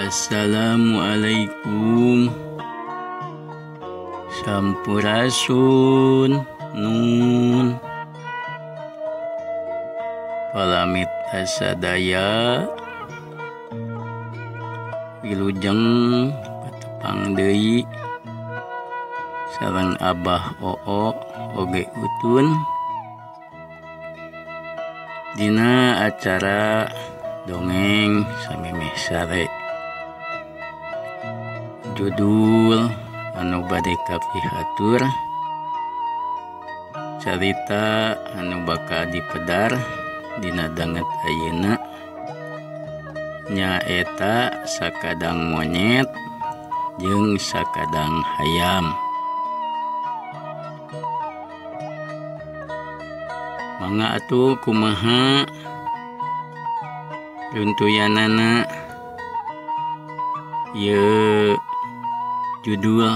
Assalamualaikum. Sampurasun nun palamit asadaya wilujeng patepang deui sareng Abah Oo oge utun dina acara dongeng samemeh sare. Judul anu bade kapihatur carita anu bakal dipedar dina danget ayeuna nyaeta sakadang monyet jeung sakadang hayam. Mangga atuh kumaha runtuyanana ye judul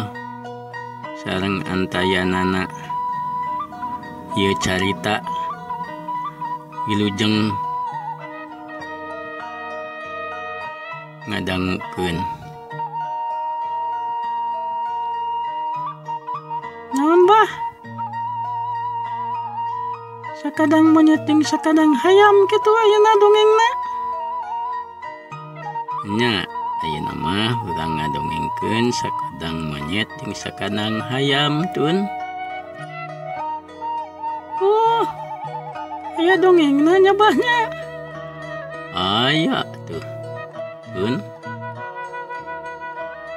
sareng antayanana ye carita wilujeng ngadangukeun. Naon bah? Sakadang monyet jeung sakadang hayam kitu ayeuna dongengna. Nya ayeuna mah urang ngadongengkeun sakadang monyet jeung sakadang hayam tun. Oh, aya dongengna nya bahnya. Aya tuh tun.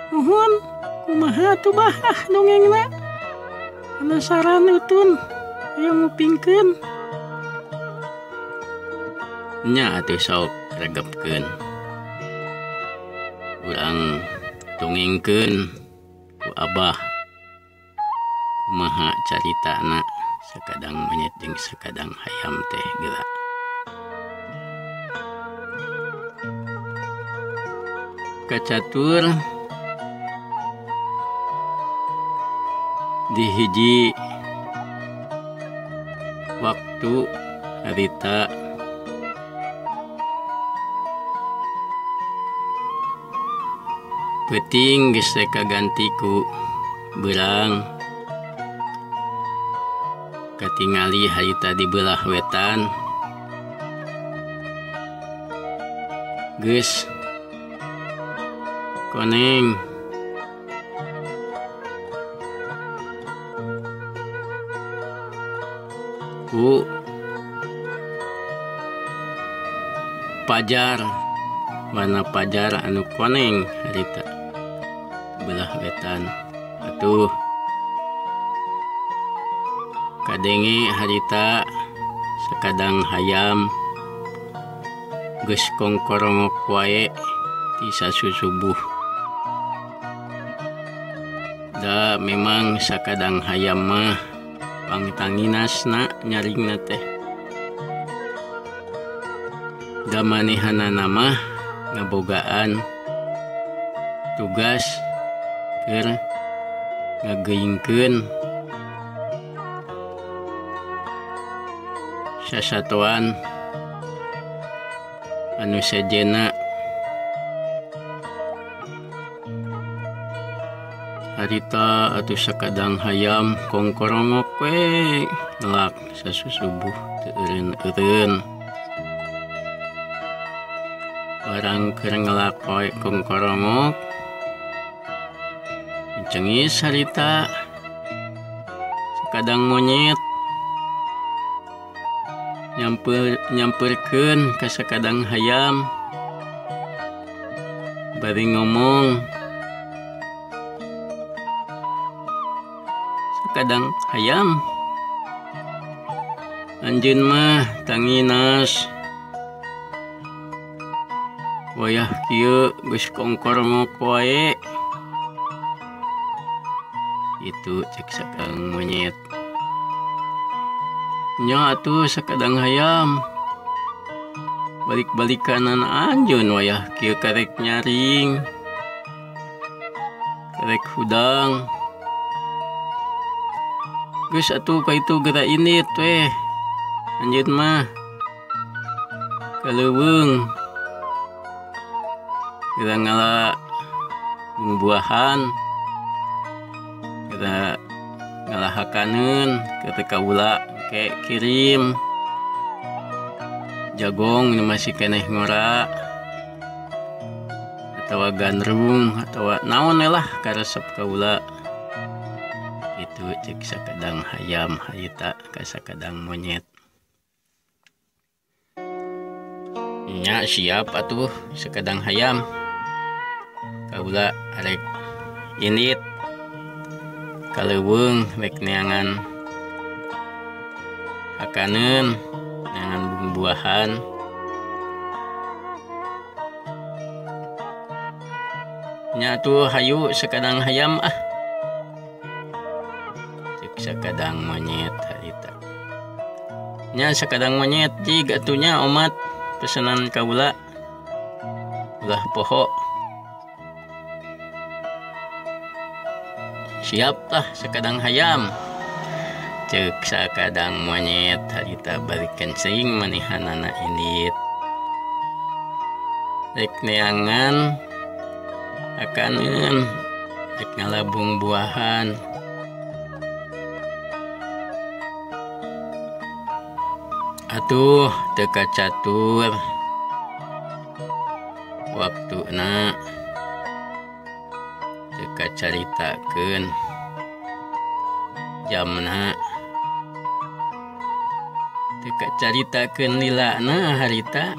Nuhun, kumaha tuh bah dongengna? Penasaran utun, aya ngupingkeun. Nya atuh sok regepkeun. Urang dongengkeun ku Abah kumaha caritana sakadang monyet jeung sakadang hayam teh geura. Kacatur di hiji waktu harita peuting geus kaganti ku beurang katingali harita di beulah wetan geus koneng ku pajar warna pajar anu koneng harita belah wetan atuh kadenge harita sakadang hayam geus kongkorongok wae ti sasusubuh. Da memang sakadang hayam mah pangtanginasna nyaringna teh. Da manehanana mah ngabogaan tugas keur ngageuingkeun sasatuan anu sejena harita atuh sakadang hayam kongkorongok we ngelak sasusubuh teu eureun-eureun. Barang keur ngelak we kongkorongok cengis harita sakadang monyet nyamperkeun ka sakadang hayam bari ngomong. Sakadang hayam anjeun mah tanginas wayah kieu geus kongkorongok wae. Itu cek sakadang monyet. Nya atuh sakadang hayam balik-balikanan anjeun wayah kieu karek nyaring karek hudang geus atuh kaitu geura indit we anjeun mah kaleuweung kita ngala buah-buahan, kita ngalahakaneun ketika kaula ke kirim jagong nu masih keneh ngora atawa gandrung atawa naon lah karesep kaula itu cek sakadang hayam hayita ka sakadang monyet. Nya siap atuh sakadang hayam kaula arek indit kaleuweung rek neangan hakaneun neangan buah-buahan. Nya tuh hayu sakadang hayam cek sakadang monyet harita. Nya sakadang monyet jig atunya omat pesanan kaula ulah poho. Siap lah sakadang hayam cek sakadang monyet harita balikan sing manehanana indit rek neangan akaneun rek ngalabung buahan. Atuh teka catur waktuna teka caritakeun jamna teka caritakeun lilana harita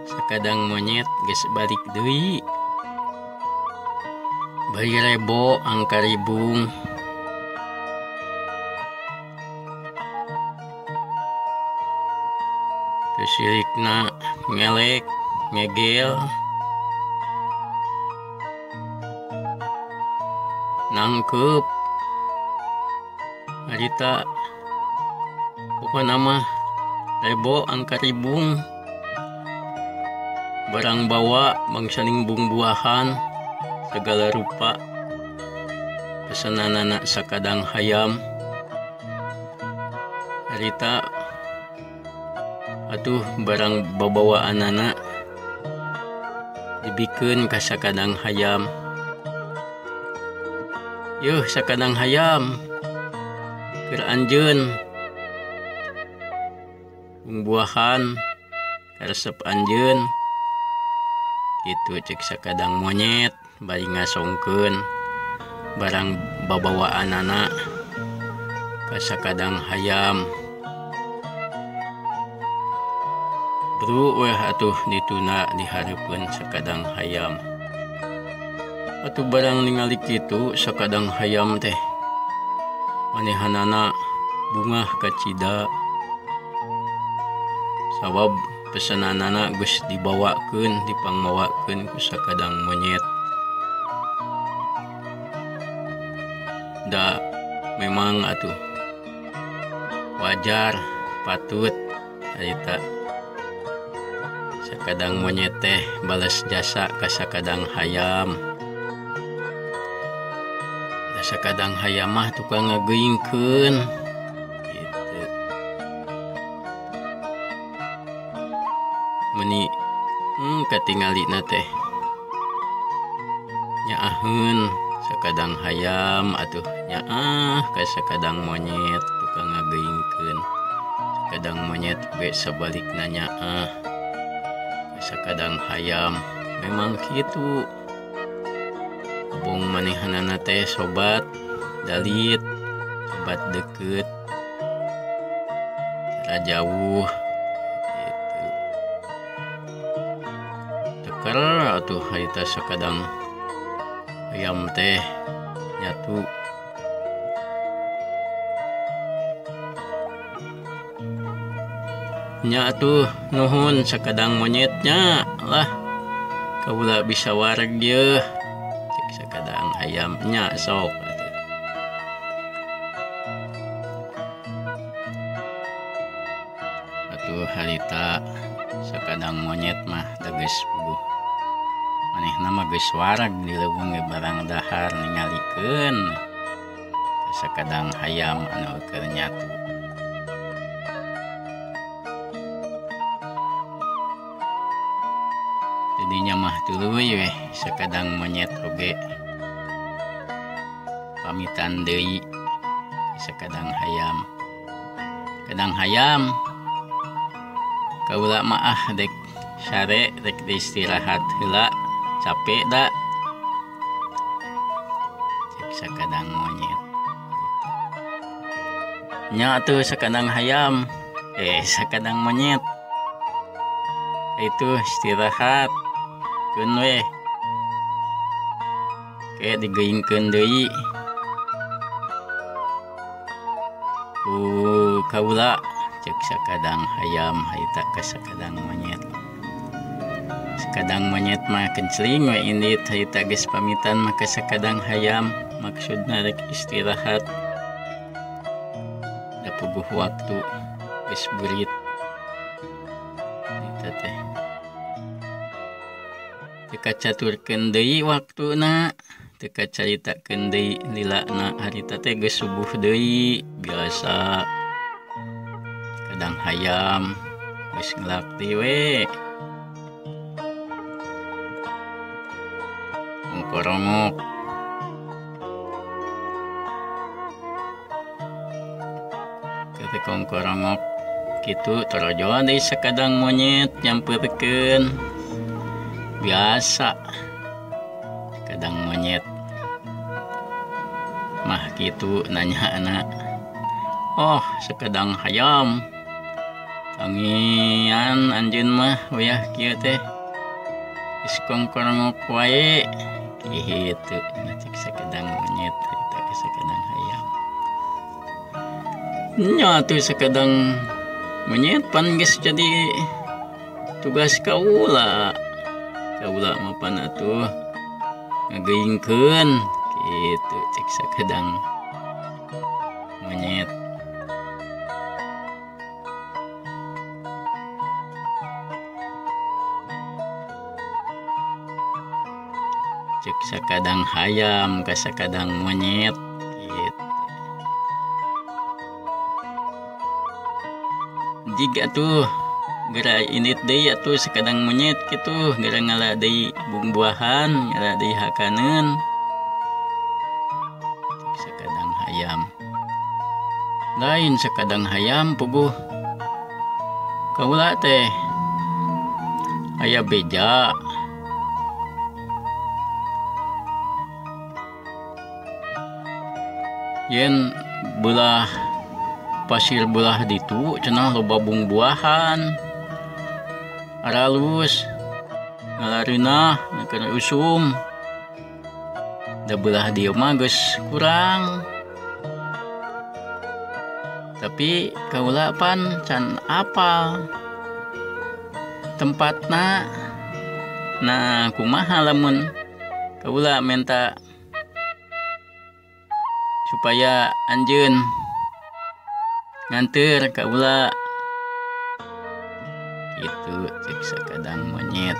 sakadang monyet geus balik deui bayi rebo angka ribung. Sirikna ngelek ngegel nangkep harita pokokna mah rebo angka ribung barang bawa bangsaning buah-buahan segala rupa pesananana sakadang hayam harita atuh barang babawaanana dibikeun ka sakadang hayam. Yuh sakadang hayam keur anjeun buah-buahan karesep anjeun kitu cek sakadang monyet bari ngasongkeun barang babawaanana ka sakadang hayam. Bru weh atuh dituna dihareupeun sakadang hayam. Atuh barang ningali kitu sakadang hayam teh manehanana bungah kacida sabab pesananana geus dibawakeun dipangmawakeun ku sakadang monyet. Da memang atuh wajar patut harita sakadang monyet teh balas jasa ka sakadang hayam. Da sakadang hayam mah tukang ngageuingkeun gitu. Meni katingalina teh nyaaheun sakadang hayam atuh nyaah ka sakadang monyet tukang ngageuingkeun. Sakadang monyet ge sabalikna nyaah sakadang hayam. Memang kitu abong manehanana teh sobat dalit sobat deket tara jauh gitu. Teker atuh harita sakadang hayam teh nyatu nya atuh nuhun sakadang monyetnya lah kaula bisa wareg yeuh cek sakadang hayamnya sok atuh harita sakadang monyet mah da geus puguh manehna mah geus wareg di leuweung barang dahar ningalikeun sakadang hayam anu keur nyatu. Jadinya mah teu tuluy weh sakadang monyet oge pamitan deui sakadang hayam. Kadang hayam kaula mah dek sare rek istirahat heula capek da cek sakadang monyet nya tuh sakadang hayam sakadang monyet itu istirahat keun we ke digeingkeun deui ku kaula cek sakadang hayam haita ka sakadang monyet. Sakadang monyet mah kenceling we indit haita geus pamitan maka sakadang hayam maksudna rek istirahat da puguh waktu geus beurit eta teh teu kacaturkeun deui waktuna teu kacaritakeun deui lilana harita teh geus subuh deui biasa kadang hayam geus ngelakti we ngkorongok ketik ngkorongok kitu torojoan deui sakadang monyet nyampeurkeun biasa kadang monyet mah kitu nanyaana oh sakadang hayam tangian anjeun mah wayah kieu teh geus kongkorongok wae kitu cek sakadang monyet eta ke sakadang hayam nya tuh sakadang monyet pan geus jadi tugas kaula mah pan atuh ngageingkeun kitu cek sakadang monyet. Cek sakadang hayam ka sakadang monyet gitu. Jika tuh geura indit deui atuh sakadang monyet kitu geura ngala deui buah-buahan ngala deui hakaneun cek sakadang hayam lain sakadang hayam puguh kaula teh aya beja yen belah pasir belah ditu cenah loba buah-buahan aralus ngalareunah keur usum da belah dieu mah geus kurang tapi kaula pan can apal tempatna nah kumaha lamun kaula minta supaya anjeun nganter kaula itu cek sakadang monyet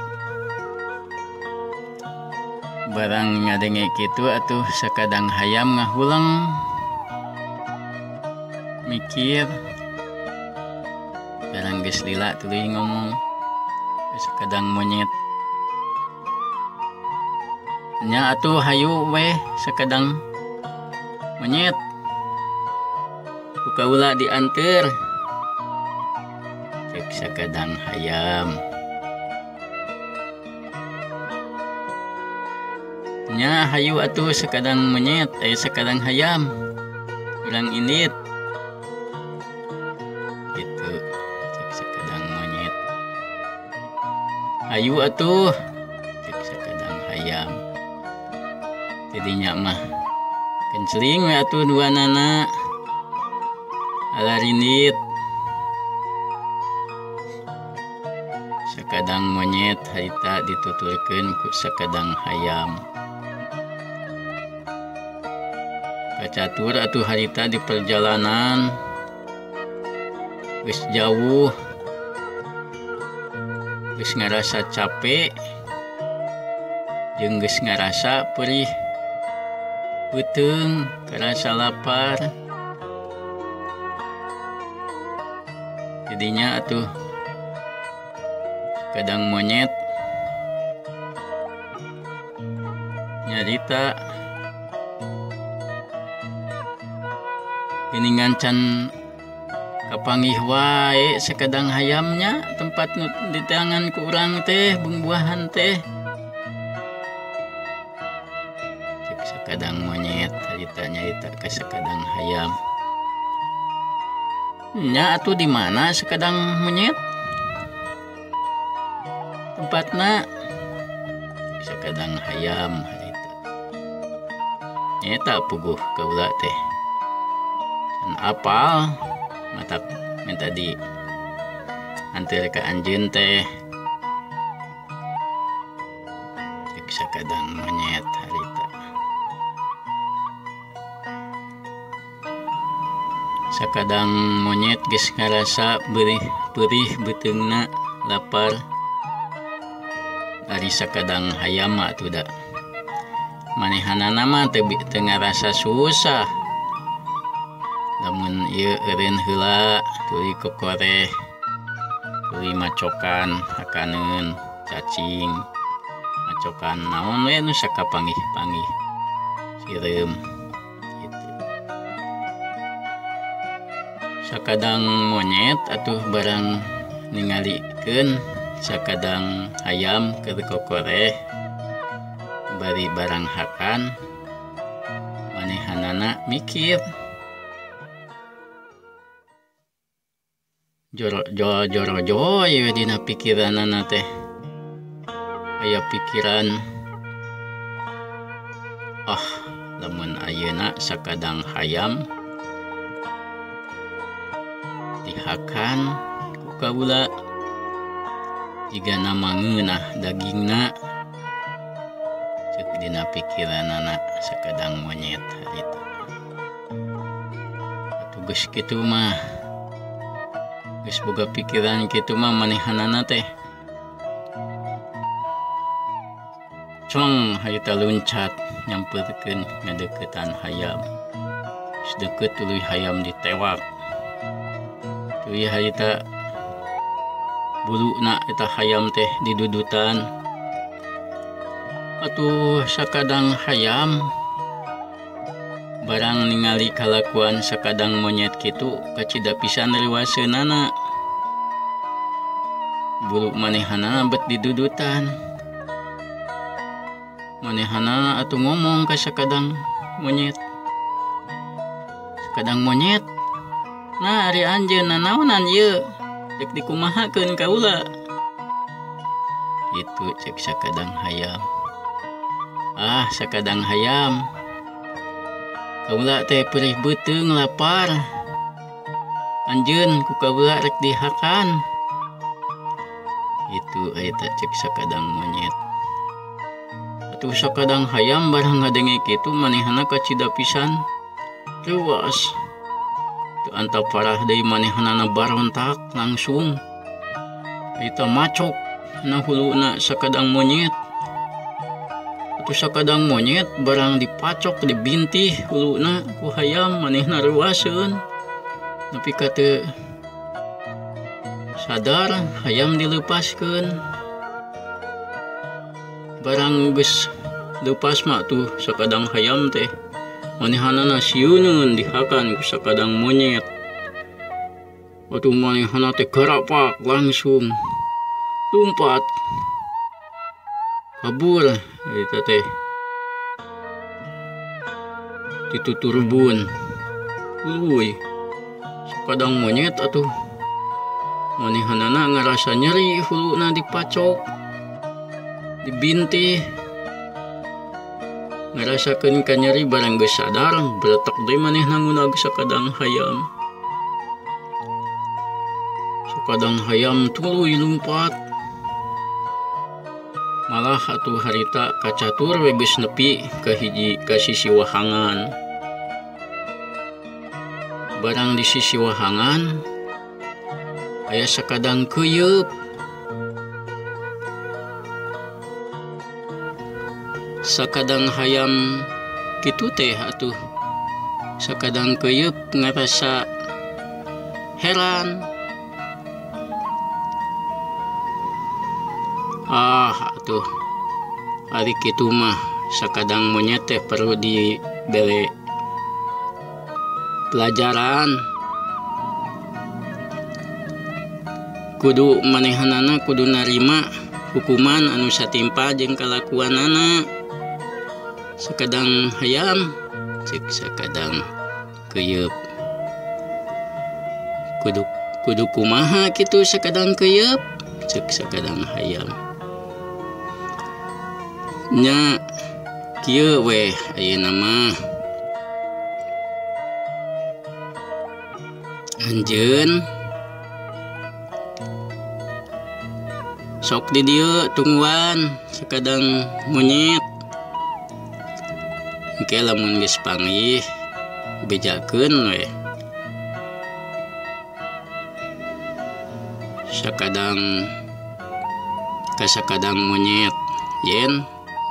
barang ngadenge kitu atuh sakadang hayam ngahulang mikir barang geus lila tuluy ngomong sakadang monyet nya atuh hayu we sakadang monyet ku kaula dianter cek sakadang hayam nya hayu atuh sakadang monyet sakadang hayam urang indit gitu cek sakadang monyet hayu atuh cek sakadang hayam jadinya mah kenceling we atuh duanana alarindit sakadang monyet harita dituturkeun ku sakadang hayam kacatur atuh harita di perjalanan geus jauh geus ngarasa capek jeung geus ngarasa perih beuteung karasa lapar jadinya atuh kadang monyet nyarita geningan can kapanggih wae sakadang hayamnya tempat nu di tangan ku urang teh bungbuahan teh cek sakadang monyet nyarita ke sakadang hayam nya atuh di mana sakadang monyet tempatna sakadang hayam harita nyata puguh kaula teh can apal matak minta di antar ke anjeun teh cek sakadang monyet harita sakadang monyet geus ngarasa beurih beuteungna lapar dari sakadang hayam atuh da manehanana mah teu ngarasa susah lamun ieu eureun heula tuluy kokoreh tuluy macokan hakaneun cacing macokan naon we nu sakapanggih-panggih sireum gitu. Sakadang monyet atuh barang ningalikeun sakadang hayam keur kokoreh bari barang hakan manehanana mikir joro we dina pikiranana teh aya pikiran lamun ayeuna sakadang hayam dihakan ku kaula jigana mangeunah dagingna ceuk dina pikiranana sakadang monyet harita atuh geus kitu mah geus boga pikiran kitu mah manehanana teh cong harita luncat nyamperkeun ngadeuketan hayam geus deukeut tuluy hayam ditewak tuluy harita buluna eta hayam teh didudutan atuh sakadang hayam barang ningali kalakuan sakadang monyet kitu kacida pisan leuwaseunana bulu manehanana bet didudutan manehanana atuh ngomong ka sakadang monyet nah ari anjeun naonan ieu cek dikumahakeun kaula itu cek sakadang hayam sakadang hayam kaula teh perih beuteung lapar anjeun ku kaula rek dihakan itu eta cek sakadang monyet atuh sakadang hayam barang ngadenge kitu manehana kacida pisan leuwas teu anta parah deui manehanana barontak langsung eta macok na huluna sakadang monyet atuh sakadang monyet barang dipacok dibintih huluna ku hayam manehna reuwaseun nepi ka teu sadar hayam dileupaskeun barang geus leupas mah tuh sakadang hayam teh manehanana sieuneun dihakan ku sakadang monyet atuh manehana teh garapak langsung lumpat kabur eta teh dituturbun tuluy sakadang monyet atuh manehanana ngarasa nyeri huluna dipacok dibintih ngarasakeun ka nyeri barang geus sadar beletak deui manehna ngunag sakadang hayam tuluy lumpat malah atuh harita kacatur we geus nepi ka sisi wahangan barang di sisi wahangan aya sakadang keuyeub sakadang hayam kitu teh atuh sakadang keuyeub ngarasa heran atuh ari kitu mah sakadang monyet teh perlu diberi pelajaran. Kudu manehanana kudu narima hukuman anu satimpa jeung kalakuanana. Sakadang hayam cek sakadang keuyeub. Kudu kumaha kitu sakadang keuyeub cek sakadang hayam. Nya kieu we ayeuna mah anjeun sok di dieu tungguan sakadang monyet. Engke lamun geus panggih bejakeun we. Sakadang monyet yen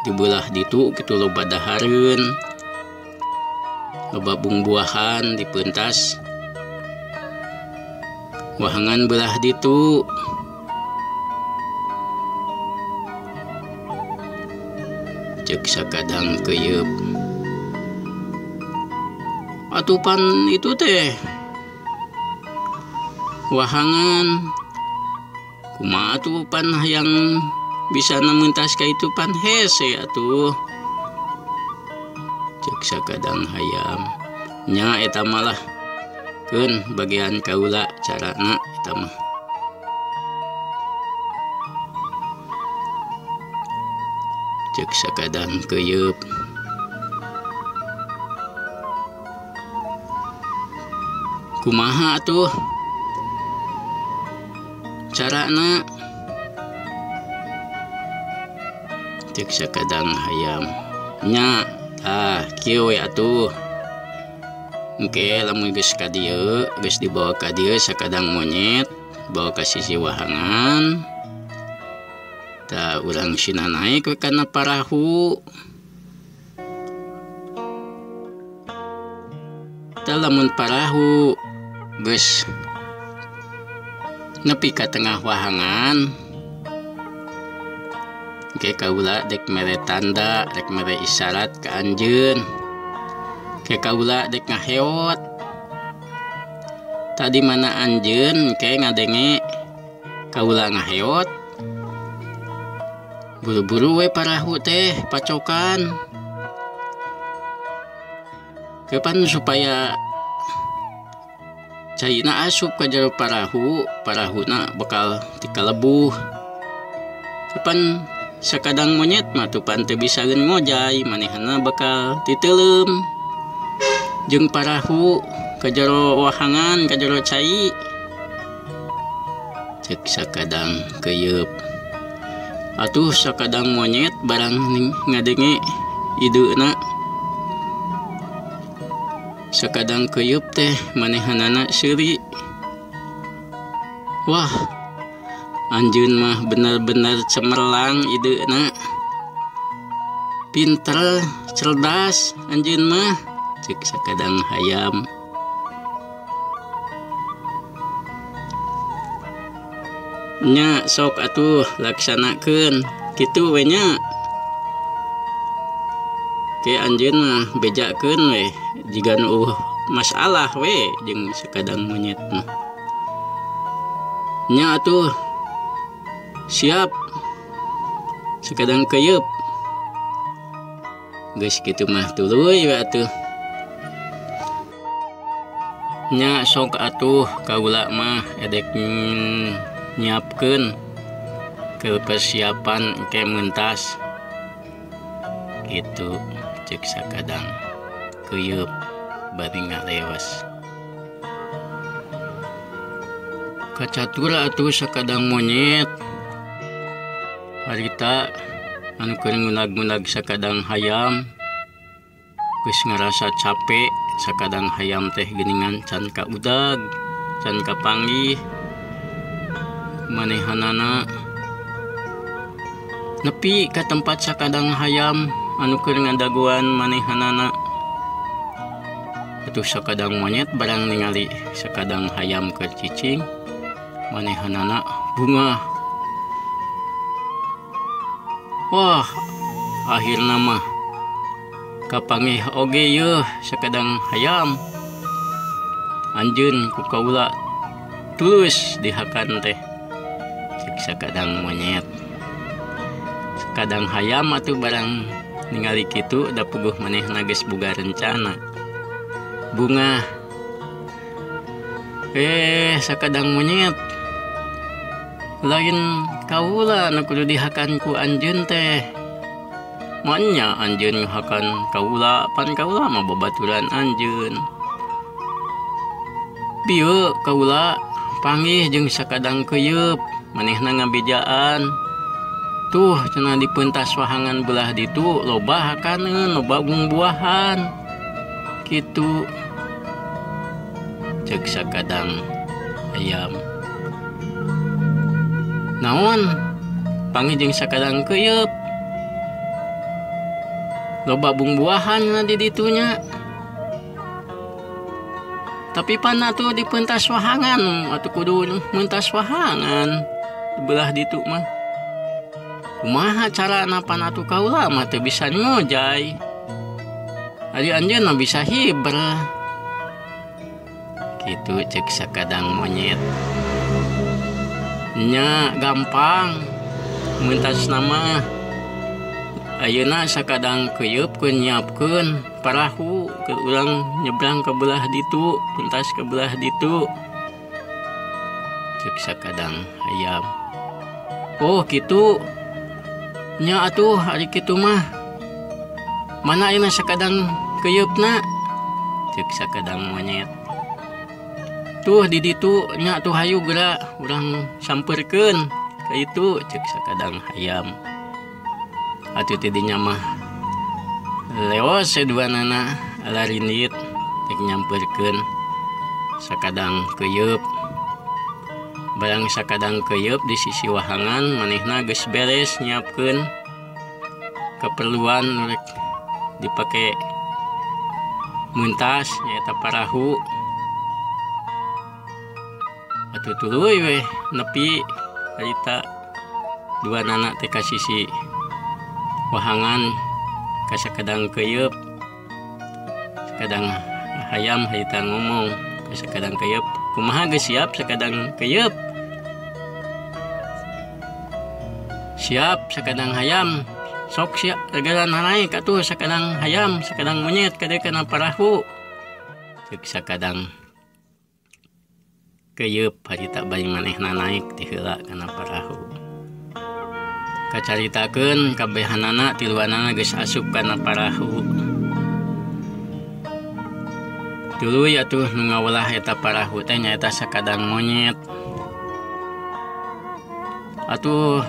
dibelah ditu kitu loba dahareun, loba bungbuahan dipeuntas, wahangan belah ditu. Cek sakadang keuyeub. Atupan itu teh wahangan kumaha atupan yang bisa namuntas ka itu pan hese atuh. Cek sakadang hayam. Nya eta malah keun bagian kaula carana eta mah. Cek sakadang keuyeub. Kumaha atuh carana? Cek sakadang hayam. Nya kieu we atuh. Engke lamun geus ka dieu, geus dibawa ka dieu sakadang monyet, bawa ka sisi wahangan. Ta urang sina naik we kana parahu. Ta lamun parahu geus nepi ka tengah wahangan, ke kaula dek mere tanda, dek mere isyarat ke anjeun. Ke kaula dek ngaheot. Tadi mana anjeun ke ngadenge kaula ngaheot. Buru-buru we parahu teh pacokan. Kapan supaya caina asup ka jero parahu, parahuna bakal tikalebuh. Kapan sakadang monyet mah tupan teu bisa ngojay, manehna bakal titeuleum jeung parahu ka jero wahangan, ka jero cai. Cek sakadang keuyeub. Atuh sakadang monyet barang ngadenge ideuna. Sakadang keuyeub teh manehanana seuri. Wah, anjeun mah bener-bener cemerlang ideuna. Pinter, cerdas anjeun mah, cek sakadang hayam. Nya sok atuh laksanakeun kitu we nya. Ke anjeun mah bejakeun we jigan masalah we jeung sakadang monyet mah. Nya atuh siap sakadang keuyeub. Geus kitu mah tuluy we atuh. Nya sok atuh kaula mah edek nyiapkeun ke persiapan ke mentas gitu. Cek sakadang keuyeub bari ngalewas. Kacatur atuh sakadang monyet. Harita anu keur ngunag-ngunag sakadang hayam geus ngarasa capek. Sakadang hayam teh geuningan can kaudag, can kapanggih. Manehanana nepi ka tempat sakadang hayam anu keur ngadaguan manehanana. Atuh sakadang monyet barang ningali sakadang hayam keur cicing, manehanana bunga. Wah, akhirna mah kapangih oge yeuh sakadang hayam anjeun ku kaula tulus dihakan teh cek sakadang monyet. Sakadang hayam atuh barang ningali kitu da puguh manehna geus boga rencana bunga. Sakadang monyet lain kaula nu kudu dihakan ku anjeun teh. Manya anjeun ngahakan kaula, pan kaula mah babaturan anjeun. Bieu kaula panggih jeung sakadang keuyeub manehna ngabejaan. Tuh cenah dipeuntas wahangan belah ditu loba hakaneun, loba buah-buahan. Kitu cek sakadang hayam. Naon panggih jeung sakadang keuyeub loba buah-buahan na di ditunya. Tapi pan atuh dipeuntas wahangan atuh kudu meuntas wahangan belah ditu mah. Kumaha carana pan atuh kaula mah teu bisa ngojay. Ari anjeun mah bisa hiber. Kitu cek sakadang monyet. Nya gampang meuntas nama. Ayeuna sakadang keuyeub keun nyiapkeun parahu ke urang nyebrang ke belah ditu, pentas ke belah ditu. Cek sakadang hayam. Oh kitu. Nya atuh ari kitu mah. Mana ayeuna sakadang keuyeubna? Cek sakadang monyet. Tuh di ditu nya atuh hayu geura urang sampeurkeun ka itu cek sakadang hayam. Atuh tidinya mah leos saduanana alarindit cek nyampeurkeun sakadang keuyeub. Barang sakadang keuyeub di sisi wahangan manehna geus beres nyiapkeun keperluan rek dipake meuntas nyaeta parahu. Atuh tuluy we nepi harita duanana teh ka sisi wahangan ka sakadang keuyeub. Sakadang hayam harita ngomong ka sakadang keuyeub, kumaha geus siap sakadang keuyeub? Siap sakadang hayam. Sok siap segala naik atuh sakadang hayam, sakadang monyet kada kana parahu. Ceuk sakadang keuyeub harita bari manehna naik ti heula kana parahu. Kacaritakeun kabehanana tiluanana geus asup kana parahu. Tuluy atuh nu ngaweulah eta parahu teh nyaeta sakadang monyet. Atuh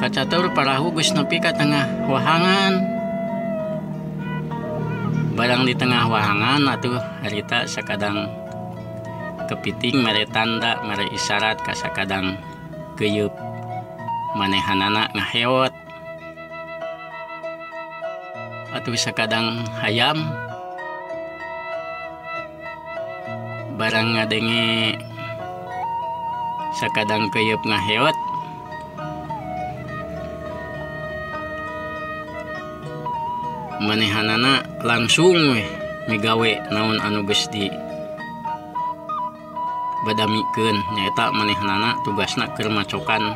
kacatur parahu geus nepi ka tengah wahangan. Barang di tengah wahangan atuh harita sakadang kepiting mere tanda mere isyarat ka sakadang keuyeub manehanana ngaheot. Atuh sakadang hayam barang ngadenge sakadang keuyeub ngaheot manehanana langsung we migawe naon anu geus di badamikeun nyaeta manehanana tugasna keur macokan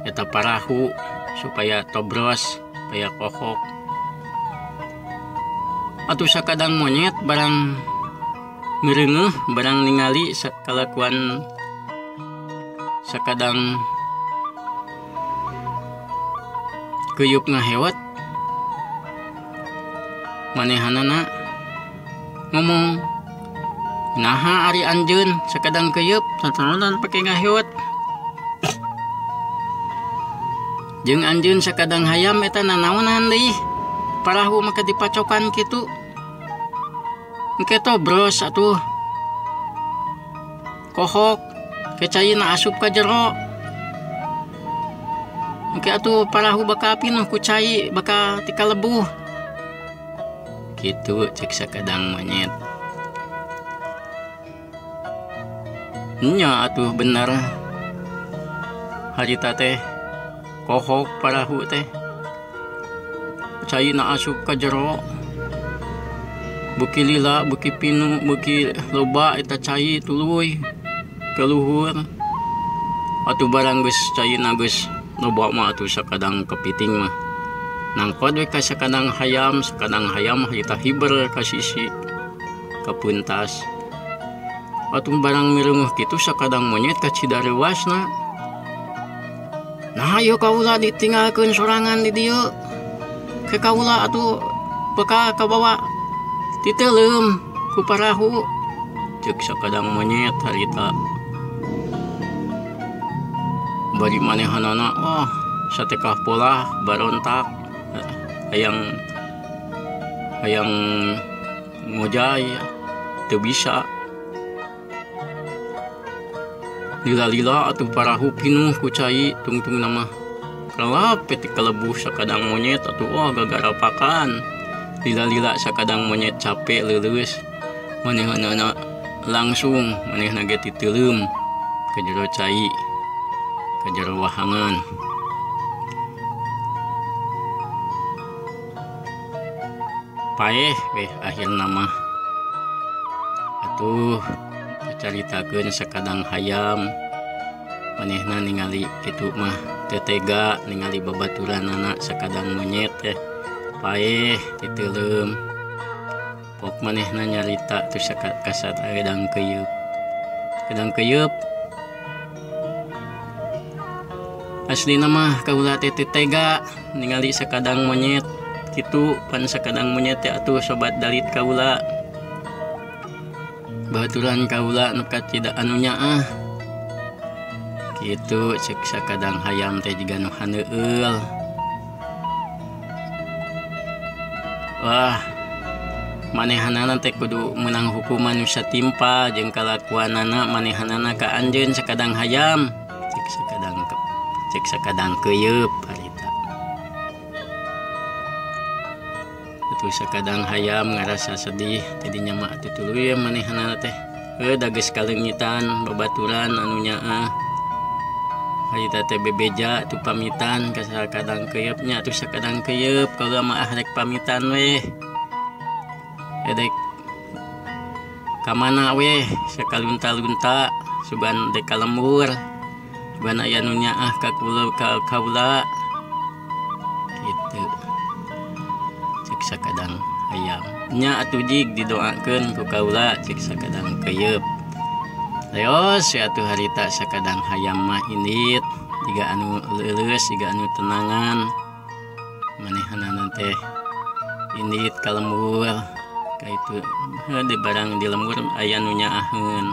eta parahu supaya tobros supaya kohok. Atuh sakadang monyet barang ngereungeuh barang ningali kalakuan sakadang keuyeub ngaheot manehanana ngomong, naha ari anjeun sakadang keuyeub tataronan pake ngaheot. Jeung anjeun sakadang hayam eta nanaonan deui parahu maka dipacokan kitu. Engke tobros atuh kohok kecayina asup ka jero. Engke atuh parahu baka pinuh ku cai baka tika lebuh. Kitu cek sakadang monyet. Nya atuh bener harita teh kohok parahu teh. cai na asup ka jero. Buki lila, buki pinu, buki loba eta cai tuluy ka luhur. Atuh barang geus cai na geus loba mah atuh sakadang kepiting mah. Nangkot we ka sakadang hayam harita hiber ka sisi ka puntas. Atuh barang mireunguh kitu sakadang monyet ka cidarewasna. Nah ayo kaula ditinggalkeun sorangan di dieu. Ke kaula atuh beka kabawa titeleum ku parahu. Ceuk sakadang monyet harita. Bari manehanana satekah pola barontak hayang ngojay teu bisa. Lila-lila atuh parahu pinuh ku cai tungtung nama kelap peti kelebuh sakadang monyet atuh gagarapakan. Lila-lila sakadang monyet capek leuleus manehna langsung manehna ge titeuleum ka jero cai ka jero wahangan. Paeh weh akhirna mah atuh caritakeun sakadang hayam manehna ningali kitu mah teu tega ningali babaturanana sakadang monyet teh paeh titeuleum. Pok manehna nyarita teu kasateudeung keuyeub. Kadang keuyeub aslina mah kaula teh teu tega ningali sakadang monyet kitu pan sakadang monyet teh atuh sobat dalit kaula. Baturan kaula nu kacida anu nyaah kitu ceuk sakadang hayam teh jiga nu haneueul. Wah manehanana teh kudu menang hukuman nu satimpa jeung kalakuanana manehanana ka anjeun sakadang hayam ceuk sakadang keuyeub harita. Atuh sakadang hayam ngarasa sedih tidinya mah atuh tuluy manehanana teh da geus kaleungitan babaturan anu nyaah. Harita teh bebeja atuh pamitan ka sakadang keuyeubnya atuh sakadang keuyeub kaula mah rek pamitan weh. Edek ka mana weh sakalunta-lunta suban dek ka lembur. Suban aya nu nyaah ka kaula kitu. Sakadang hayam nya atuh jig didoakeun ku kaula ceuk sakadang keuyeub. Leos atuh harita sakadang hayam mah indit jiga anu leuleus jiga anu tenangan manehanana teh indit ka lembur ka itu di barang di lembur aya nu nyaaheun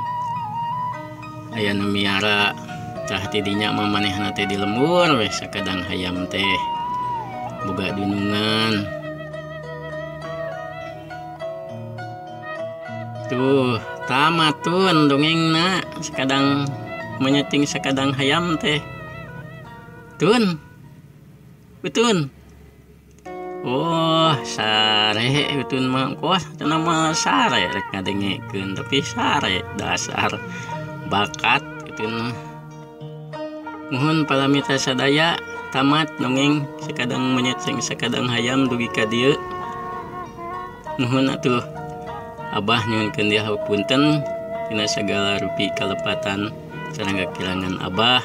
aya nu miara tah tidinya mah manehna teh di lembur we sakadang hayam teh boga dunungan. Tuh tamatun dongengna sakadang menyeting sakadang hayam teh tun betun. Sare betun mah cenah mah sare rek ngadengekeun tapi sare dasar bakat betun. Muhun palamita sadaya tamat dongeng sakadang menyeting sakadang hayam dugi ka dieu. Muhun atuh Abah nyuhunkeun dia hapunten tina sagala rupi kalepatan sareng kakilangan Abah.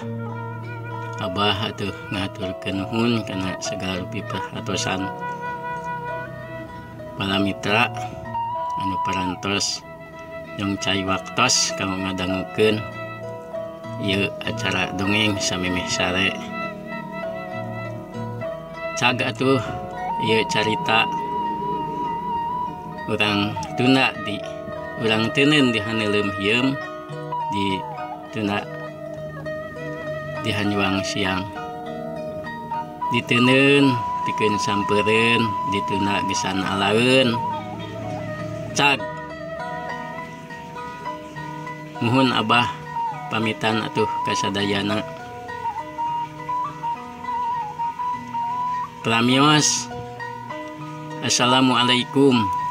Abah atuh ngaturkeun nuhun kana sagala rupi perhatosan palamitra anu parantos jeung cai waktos kanggo ngadangukeun ieu acara dongeng samemeh sare. Cag atuh ieu carita urang tunda di urang teuneun di haneuleum hieum di tunda di Hanyuang siang diteuneun pikeun sampeureun di tunda gesan alaeun. Cag muhun Abah pamitan atuh kasadayana. Pramios. Assalamualaikum